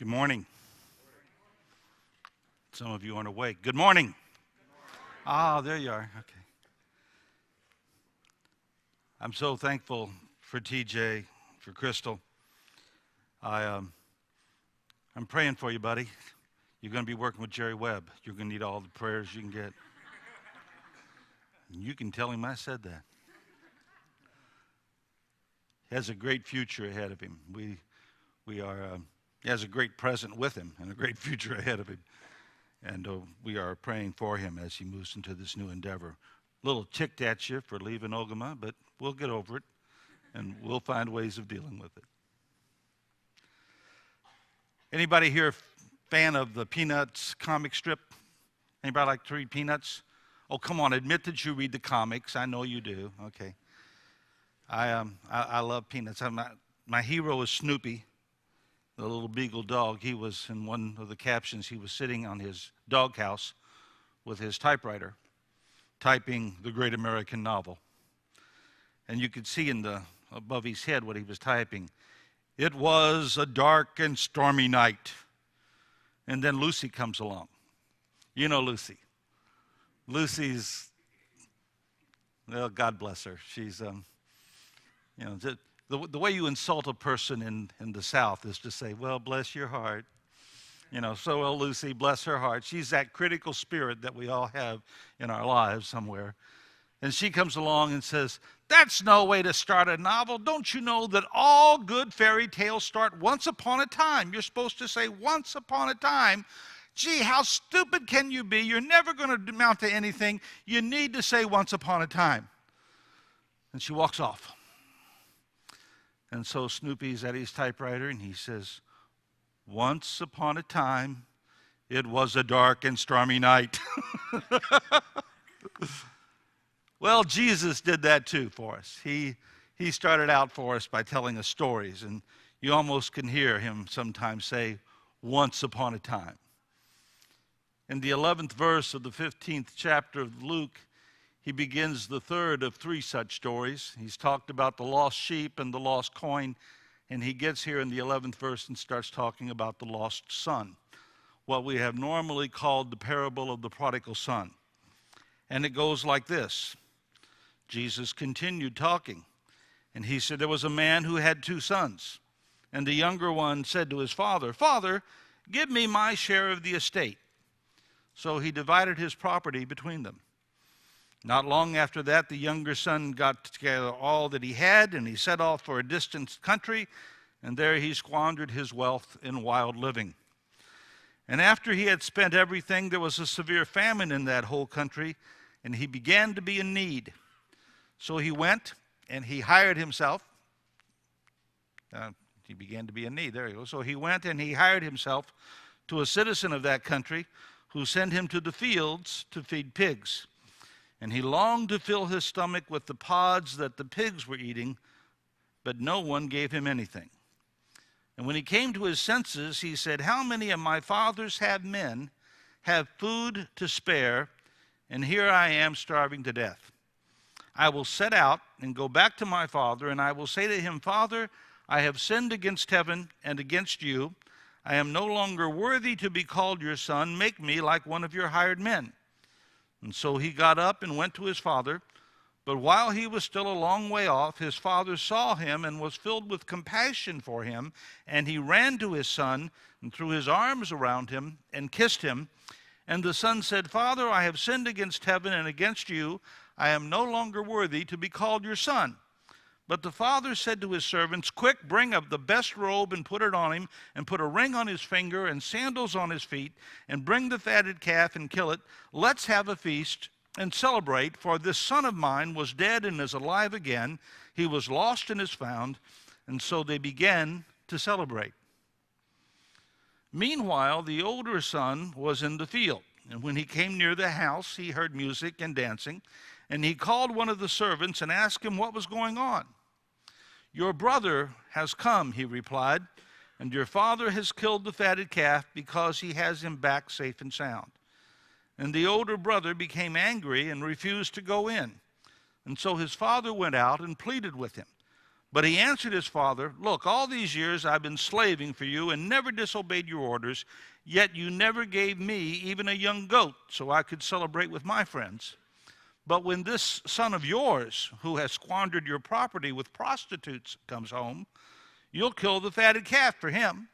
Good morning. Some of you aren't awake. Good morning. Ah, there you are. Okay. I'm so thankful for TJ, for Crystal. I'm praying for you, buddy. You're going to be working with Jerry Webb. You're going to need all the prayers you can get. And you can tell him I said that. He has a great future ahead of him. He has a great present with him and a great future ahead of him. And we are praying for him as he moves into this new endeavor. A little ticked at you for leaving Ogama, but we'll get over it, and we'll find ways of dealing with it. Anybody here fan of the Peanuts comic strip? Anybody like to read Peanuts? Oh, come on, admit that you read the comics. I know you do. Okay. I love Peanuts. My hero is Snoopy, the little beagle dog. He was, in one of the captions, he was sitting on his doghouse with his typewriter, typing the great American novel. And you could see above his head what he was typing. It was a dark and stormy night. And then Lucy comes along. You know Lucy. Lucy's, well, God bless her. She's, the way you insult a person in the South is to say, well, bless your heart. So well, Lucy, bless her heart. She's that critical spirit that we all have in our lives somewhere. And she comes along and says, that's no way to start a novel. Don't you know that all good fairy tales start once upon a time? You're supposed to say once upon a time. Gee, how stupid can you be? You're never going to amount to anything. You need to say once upon a time. And she walks off. And so Snoopy's at his typewriter and he says, once upon a time, it was a dark and stormy night. Well, Jesus did that too for us. He started out for us by telling us stories, and you almost can hear him sometimes say, once upon a time. In the 11th verse of the 15th chapter of Luke, he begins the third of three such stories. He's talked about the lost sheep and the lost coin, and he gets here in the 11th verse and starts talking about the lost son, what we have normally called the parable of the prodigal son. And it goes like this. Jesus continued talking, and he said, there was a man who had two sons, and the younger one said to his father, Father, give me my share of the estate. So he divided his property between them. Not long after that, the younger son got together all that he had, and he set off for a distant country, and there he squandered his wealth in wild living. And after he had spent everything, there was a severe famine in that whole country, and he began to be in need. So he went, and he hired himself. He began to be in need. There you go. So he went, and he hired himself to a citizen of that country who sent him to the fields to feed pigs. And he longed to fill his stomach with the pods that the pigs were eating, but no one gave him anything. And when he came to his senses, he said, how many of my father's men have food to spare, and here I am starving to death? I will set out and go back to my father, and I will say to him, Father, I have sinned against heaven and against you. I am no longer worthy to be called your son. Make me like one of your hired men. And so he got up and went to his father. But while he was still a long way off, his father saw him and was filled with compassion for him. And he ran to his son and threw his arms around him and kissed him. And the son said, Father, I have sinned against heaven and against you. I am no longer worthy to be called your son. But the father said to his servants, quick, bring up the best robe and put it on him, and put a ring on his finger and sandals on his feet, and bring the fatted calf and kill it. Let's have a feast and celebrate, for this son of mine was dead and is alive again. He was lost and is found. And so they began to celebrate. Meanwhile, the older son was in the field, and when he came near the house, he heard music and dancing. And he called one of the servants and asked him what was going on. Your brother has come, he replied, and your father has killed the fatted calf because he has him back safe and sound. And the older brother became angry and refused to go in. And so his father went out and pleaded with him. But he answered his father, look, all these years I've been slaving for you and never disobeyed your orders, yet you never gave me even a young goat so I could celebrate with my friends. But when this son of yours, who has squandered your property with prostitutes, comes home, you'll kill the fatted calf for him.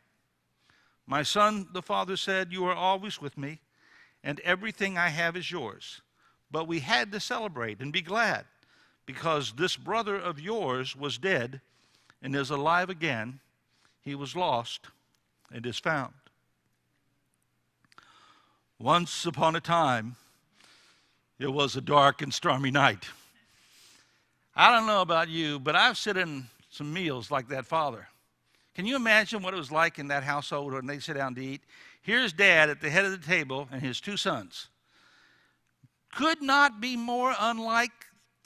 My son, the father said, you are always with me, and everything I have is yours. But we had to celebrate and be glad, because this brother of yours was dead and is alive again. He was lost and is found. Once upon a time, it was a dark and stormy night. I don't know about you, but I've sit in some meals like that father. Can you imagine what it was like in that household when they sit down to eat? Here's Dad at the head of the table and his two sons. Could not be more unlike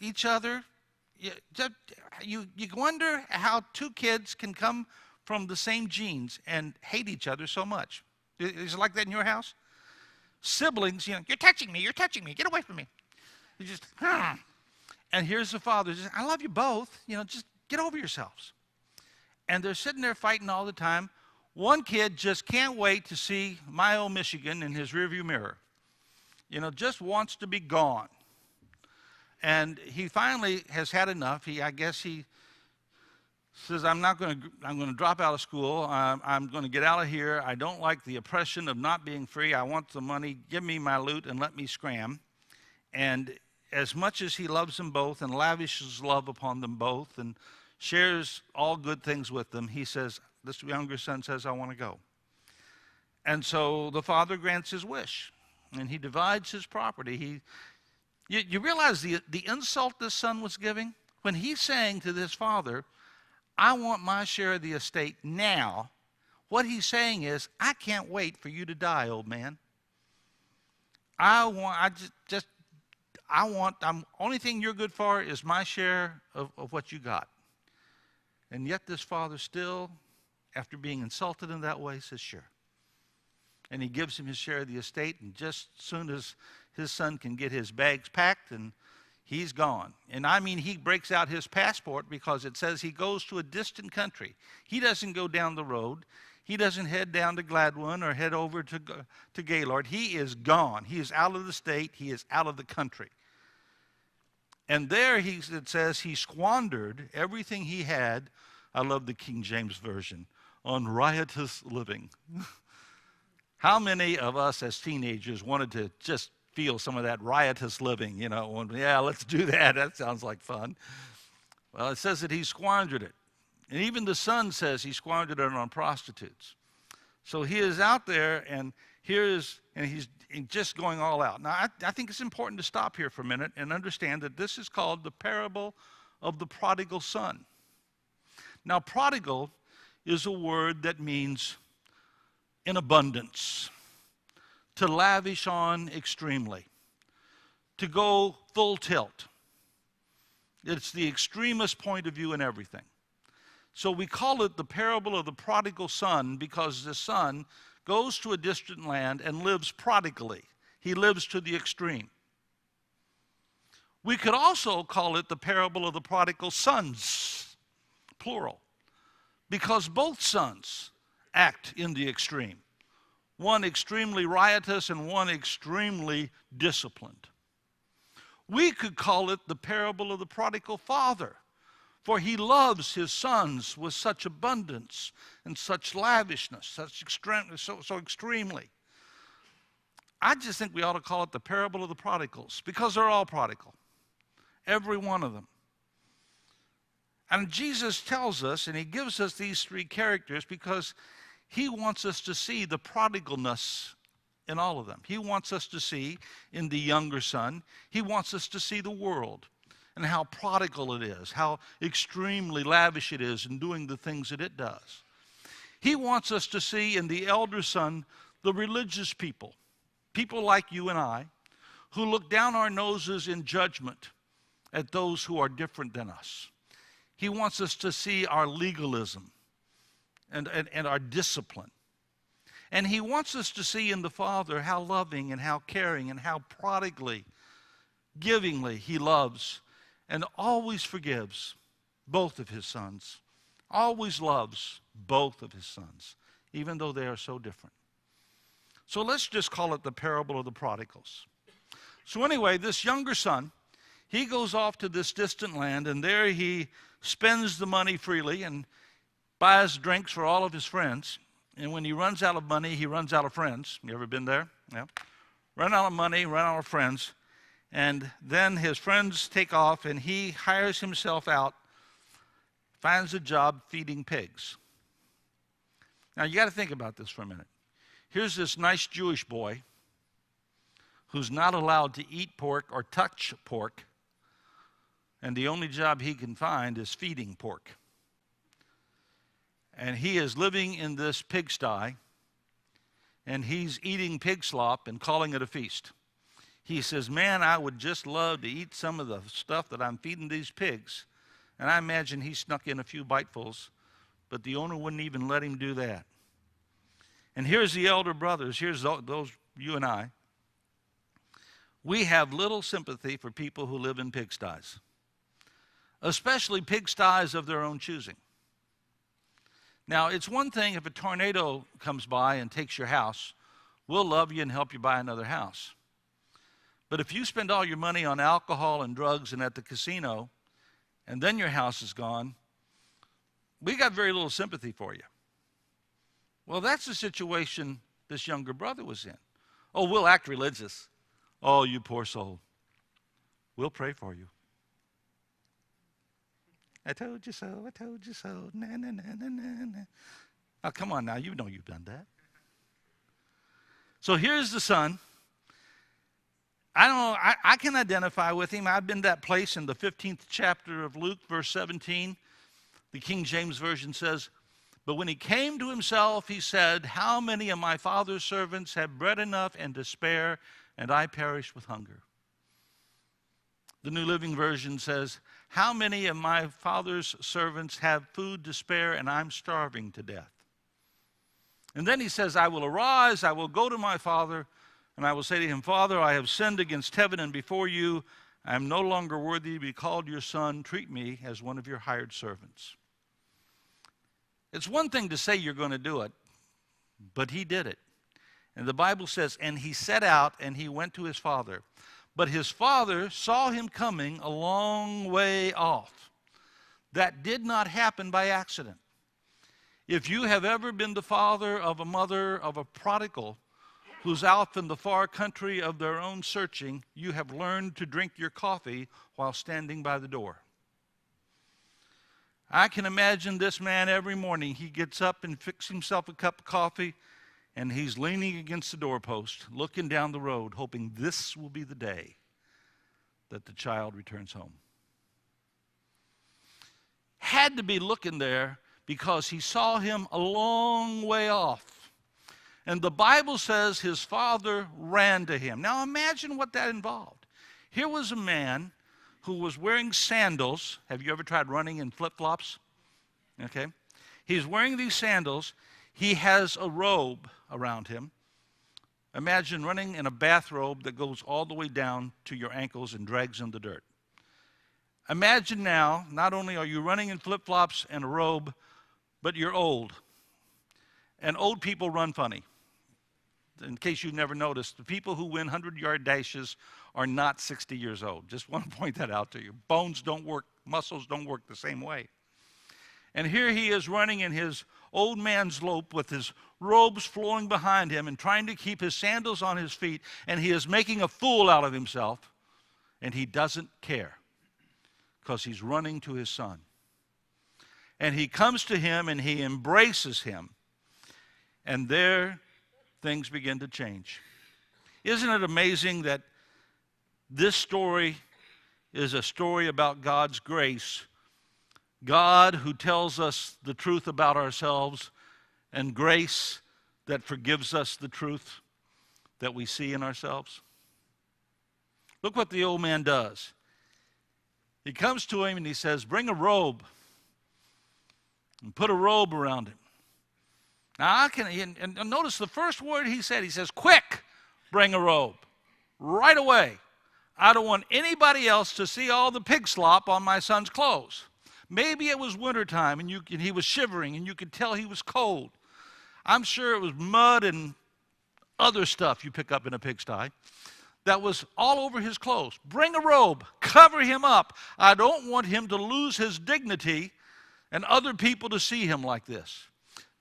each other. You wonder how two kids can come from the same genes and hate each other so much. Is it like that in your house? Siblings, you're touching me, get away from me. You just, and here's the father, just, I love you both, just get over yourselves. And they're sitting there fighting all the time. One kid just can't wait to see my old Michigan in his rearview mirror. Just wants to be gone. And he finally has had enough. I guess he says, I'm going to drop out of school. I'm going to get out of here. I don't like the oppression of not being free. I want the money. Give me my loot and let me scram. And as much as he loves them both and lavishes love upon them both and shares all good things with them, he says, this younger son says, I want to go. And so the father grants his wish, and he divides his property. You realize the insult this son was giving? When he's saying to this father, I want my share of the estate now, what he's saying is, I can't wait for you to die, old man. Only thing you're good for is my share of what you got. And yet this father still, after being insulted in that way, says, sure. And he gives him his share of the estate, and just as soon as his son can get his bags packed, and he's gone. And I mean, he breaks out his passport because it says he goes to a distant country. He doesn't go down the road. He doesn't head down to Gladwin or head over to Gaylord. He is gone. He is out of the state. He is out of the country. And there it says he squandered everything he had. I love the King James Version, on riotous living. How many of us as teenagers wanted to just feel some of that riotous living, yeah, let's do that. That sounds like fun. Well, it says that he squandered it. And even the son says he squandered it on prostitutes. So he is out there, and he's just going all out. Now, I think it's important to stop here for a minute and understand that this is called the parable of the prodigal son. Now, prodigal is a word that means in abundance, to lavish on extremely, to go full tilt. It's the extremist point of view in everything. So we call it the parable of the prodigal son because the son goes to a distant land and lives prodigally. He lives to the extreme. We could also call it the parable of the prodigal sons, plural, because both sons act in the extreme. One extremely riotous and one extremely disciplined. We could call it the parable of the prodigal father, for he loves his sons with such abundance and such lavishness, so extremely. I just think we ought to call it the parable of the prodigals, because they're all prodigal, every one of them. And Jesus tells us, and he gives us these three characters because he wants us to see the prodigalness in all of them. He wants us to see in the younger son, he wants us to see the world and how prodigal it is, how extremely lavish it is in doing the things that it does. He wants us to see in the elder son the religious people like you and I, who look down our noses in judgment at those who are different than us. He wants us to see our legalism and our discipline. And he wants us to see in the Father how loving and how caring and how prodigally, givingly he loves and always forgives, both of his sons. Always loves both of his sons, even though they are so different. So let's just call it the parable of the prodigals. So anyway, this younger son, he goes off to this distant land, and there he spends the money freely and buys drinks for all of his friends. And when he runs out of money, he runs out of friends. You ever been there? Yeah. Run out of money, run out of friends. And then his friends take off, and he hires himself out, finds a job feeding pigs. Now, you got to think about this for a minute. Here's this nice Jewish boy who's not allowed to eat pork or touch pork, and the only job he can find is feeding pork. And he is living in this pigsty, and he's eating pig slop and calling it a feast. He says, man, I would just love to eat some of the stuff that I'm feeding these pigs. And I imagine he snuck in a few bitefuls, but the owner wouldn't even let him do that. And here's the elder brothers, here's those, you and I. We have little sympathy for people who live in pigsties, especially pigsties of their own choosing. Now, it's one thing if a tornado comes by and takes your house, we'll love you and help you buy another house. But if you spend all your money on alcohol and drugs and at the casino, and then your house is gone, we got very little sympathy for you. Well, that's the situation this younger brother was in. Oh, we'll act religious. Oh, you poor soul. We'll pray for you. I told you so, I told you so, na, na, na, na, na, na. Oh, come on now, you know you've done that. So here's the son. I can identify with him. I've been that place in the 15th chapter of Luke, verse 17. The King James Version says, but when he came to himself, he said, how many of my father's servants have bread enough and to spare, and I perish with hunger? The New Living Version says, how many of my father's servants have food to spare, and I'm starving to death? And then he says, I will arise, I will go to my father, and I will say to him, Father, I have sinned against heaven and before you. I am no longer worthy to be called your son. Treat me as one of your hired servants. It's one thing to say you're going to do it, but he did it. And the Bible says, and he set out and he went to his father. But his father saw him coming a long way off. That did not happen by accident. If you have ever been the father of a mother of a prodigal who's out in the far country of their own searching, you have learned to drink your coffee while standing by the door. I can imagine this man every morning. He gets up and fixes himself a cup of coffee, and he's leaning against the doorpost, looking down the road, hoping this will be the day that the child returns home. Had to be looking there because he saw him a long way off. And the Bible says his father ran to him. Now imagine what that involved. Here was a man who was wearing sandals. Have you ever tried running in flip-flops? Okay. He's wearing these sandals. He has a robe around him. Imagine running in a bathrobe that goes all the way down to your ankles and drags in the dirt. Imagine now, not only are you running in flip-flops and a robe, but you're old. And old people run funny. In case you've never noticed, the people who win 100-yard dashes are not 60 years old. Just want to point that out to you. Bones don't work, muscles don't work the same way. And here he is running in his old man's lope with his robes flowing behind him and trying to keep his sandals on his feet, and he is making a fool out of himself, and he doesn't care because he's running to his son. And he comes to him and he embraces him, and there things begin to change. Isn't it amazing that this story is a story about God's grace, God who tells us the truth about ourselves, and grace that forgives us the truth that we see in ourselves? Look what the old man does. He comes to him and he says, bring a robe, and put a robe around him. Now, and notice the first word he says, quick, bring a robe, right away. I don't want anybody else to see all the pig slop on my son's clothes. Maybe it was wintertime and he was shivering and you could tell he was cold. I'm sure it was mud and other stuff you pick up in a pigsty that was all over his clothes. Bring a robe, cover him up. I don't want him to lose his dignity and other people to see him like this.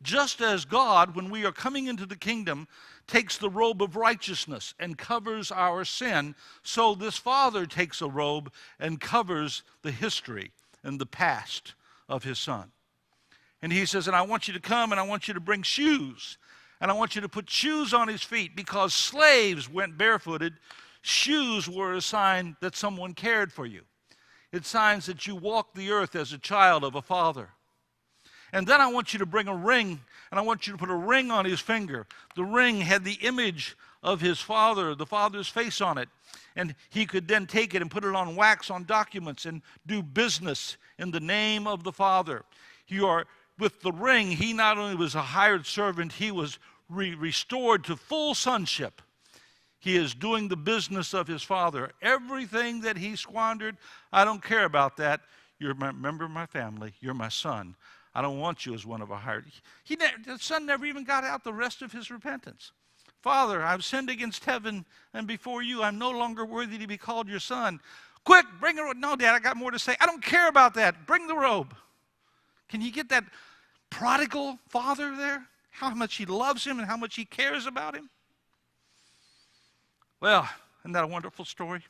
Just as God, when we are coming into the kingdom, takes the robe of righteousness and covers our sin, so this father takes a robe and covers the history and the past of his son. And he says, and I want you to come and I want you to bring shoes. And I want you to put shoes on his feet, because slaves went barefooted. Shoes were a sign that someone cared for you. It signs that you walk the earth as a child of a father. And then I want you to bring a ring, and I want you to put a ring on his finger. The ring had the image of his father, the father's face on it. And he could then take it and put it on wax on documents and do business in the name of the father. With the ring, he not only was a hired servant, he was restored to full sonship. He is doing the business of his father. Everything that he squandered, I don't care about that. You're a member of my family. You're my son. I don't want you as one of our hired. The son never even got out the rest of his repentance. Father, I've sinned against heaven and before you. I'm no longer worthy to be called your son. Quick, bring a robe. No, Dad, I got more to say. I don't care about that. Bring the robe. Can you get that prodigal father there? How much he loves him and how much he cares about him? Well, isn't that a wonderful story?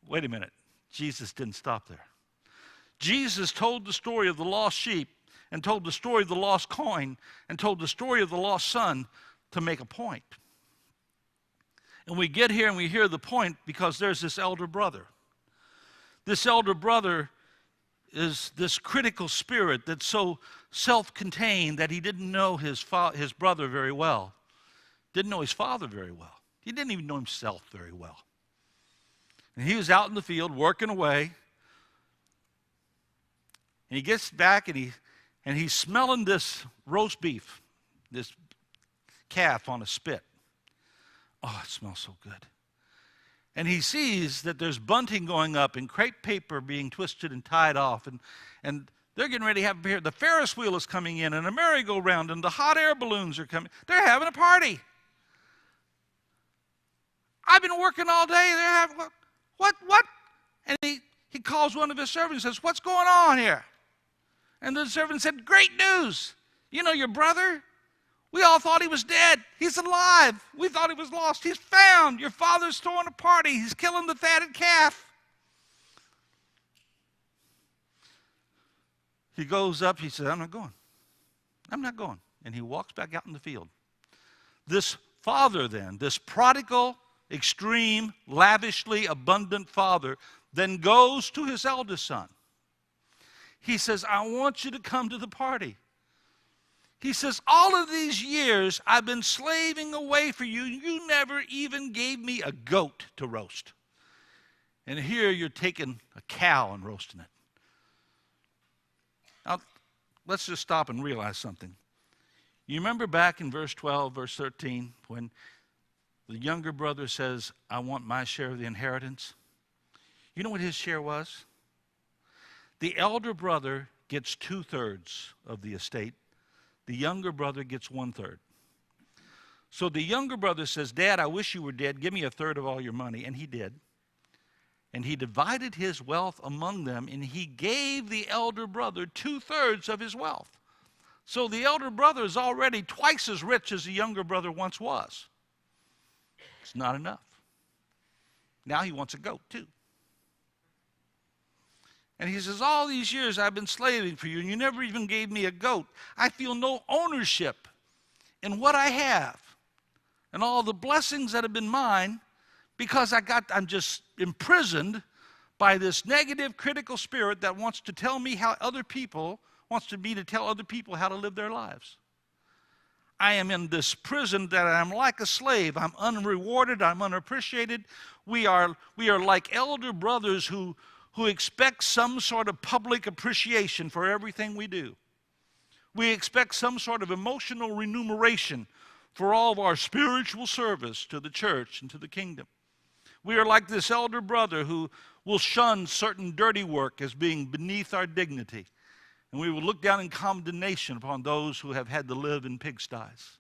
Wait a minute. Jesus didn't stop there. Jesus told the story of the lost sheep and told the story of the lost coin and told the story of the lost son to make a point. And we get here and we hear the point because there's this elder brother. This elder brother is this critical spirit that's so self-contained that he didn't know his brother very well. Didn't know his father very well. He didn't even know himself very well. And he was out in the field working away. And he gets back and he's smelling this roast beef, this calf on a spit. Oh, it smells so good. And he sees that there's bunting going up and crepe paper being twisted and tied off. And they're getting ready to have beer. The Ferris wheel is coming in and a merry-go-round and the hot air balloons are coming. They're having a party. I've been working all day. They're having, what? And he calls one of his servants and says, what's going on here? And the servant said, great news. You know your brother? We all thought he was dead. He's alive. We thought he was lost. He's found. Your father's throwing a party. He's killing the fatted calf. He goes up. He says, I'm not going. I'm not going. And he walks back out in the field. This father then, this prodigal, extreme, lavishly abundant father, then goes to his eldest son. He says, I want you to come to the party. He says, all of these years I've been slaving away for you. You never even gave me a goat to roast. And here you're taking a cow and roasting it. Now, let's just stop and realize something. You remember back in verse 12, verse 13, when the younger brother says, I want my share of the inheritance? You know what his share was? The elder brother gets 2/3 of the estate. The younger brother gets 1/3. So the younger brother says, Dad, I wish you were dead. Give me 1/3 of all your money. And he did. And he divided his wealth among them, and he gave the elder brother 2/3 of his wealth. So the elder brother is already twice as rich as the younger brother once was. It's not enough. Now he wants a goat too. And he says, all these years I've been slaving for you, and you never even gave me a goat. I feel no ownership in what I have and all the blessings that have been mine because I'm just imprisoned by this negative, critical spirit that wants to tell me how wants me to tell other people how to live their lives. I am in this prison that I'm like a slave. I'm unrewarded. I'm unappreciated. We are like elder brothers who expect some sort of public appreciation for everything we do. We expect some sort of emotional remuneration for all of our spiritual service to the church and to the kingdom. We are like this elder brother who We'll shun certain dirty work as being beneath our dignity. And we will look down in condemnation upon those who have had to live in pigsties.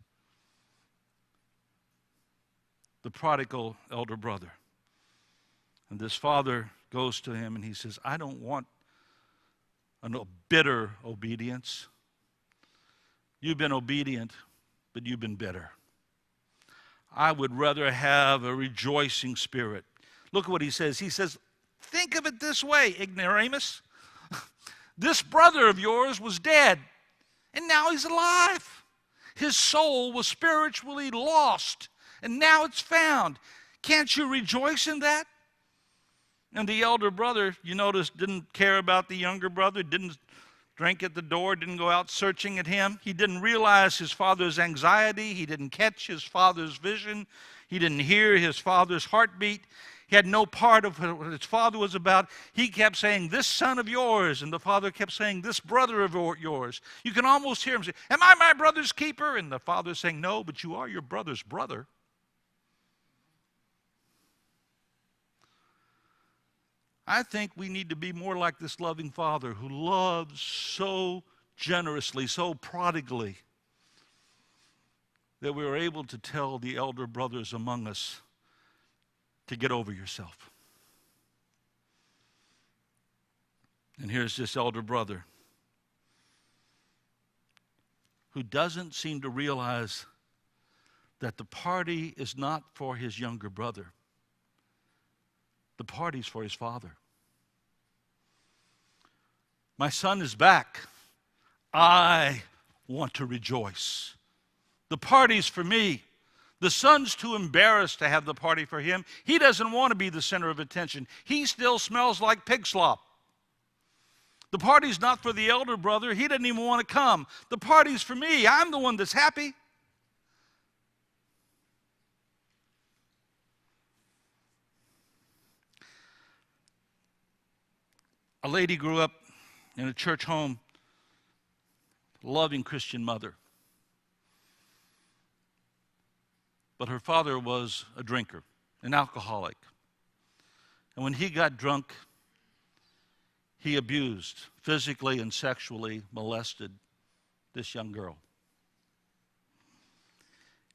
The prodigal elder brother. And this father goes to him and he says, I don't want a bitter obedience. You've been obedient, but you've been bitter. I would rather have a rejoicing spirit. Look at what he says. He says, think of it this way, ignoramus. This brother of yours was dead, and now he's alive. His soul was spiritually lost, and now it's found. Can't you rejoice in that? And the elder brother, you notice, didn't care about the younger brother, didn't drink at the door, didn't go out searching at him. He didn't realize his father's anxiety. He didn't catch his father's vision. He didn't hear his father's heartbeat. He had no part of what his father was about. He kept saying, this son of yours. And the father kept saying, this brother of yours. You can almost hear him say, am I my brother's keeper? And the father saying, no, but you are your brother's brother. I think we need to be more like this loving father who loves so generously, so prodigally, that we are able to tell the elder brothers among us to get over yourself. And here's this elder brother who doesn't seem to realize that the party is not for his younger brother. The party's for his father. My son is back. I want to rejoice. The party's for me. The son's too embarrassed to have the party for him. He doesn't want to be the center of attention. He still smells like pig slop. The party's not for the elder brother. He doesn't even want to come. The party's for me. I'm the one that's happy. A lady grew up in a church home, loving Christian mother. But her father was a drinker, an alcoholic. And when he got drunk, he abused, physically and sexually molested this young girl.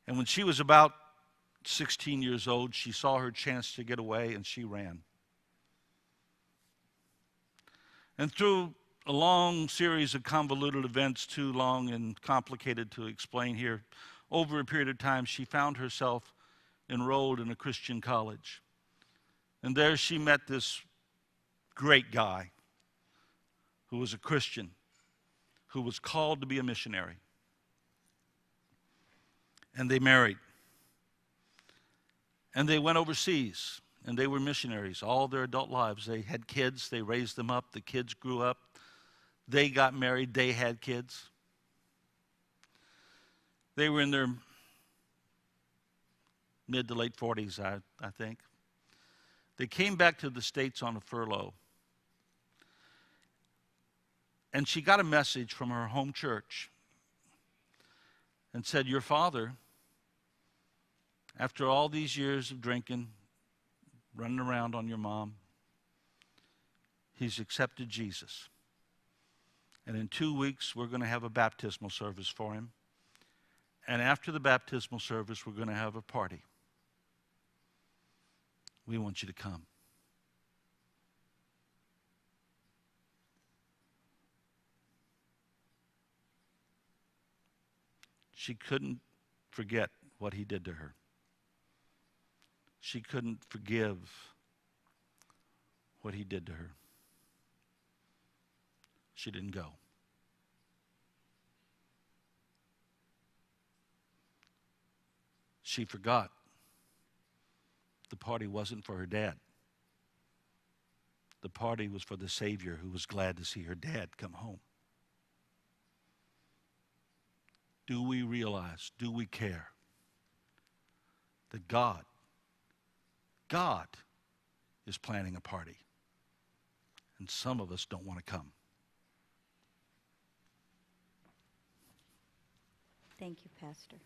And when she was about 16 years old, she saw her chance to get away and she ran. And through a long series of convoluted events, too long and complicated to explain here, over a period of time, she found herself enrolled in a Christian college. And there she met this great guy who was a Christian, who was called to be a missionary. And they married. And they went overseas, and they were missionaries all their adult lives. They had kids, they raised them up, the kids grew up, they got married, they had kids. They were in their mid to late 40s, I think. They came back to the States on a furlough. And she got a message from her home church and said, your father, after all these years of drinking, running around on your mom, he's accepted Jesus. And in 2 weeks, we're going to have a baptismal service for him. And after the baptismal service, we're going to have a party. We want you to come. She couldn't forget what he did to her. She couldn't forgive what he did to her. She didn't go. She forgot the party wasn't for her dad. The party was for the Savior who was glad to see her dad come home. Do we realize, do we care that God is planning a party, and some of us don't want to come? Thank you, Pastor.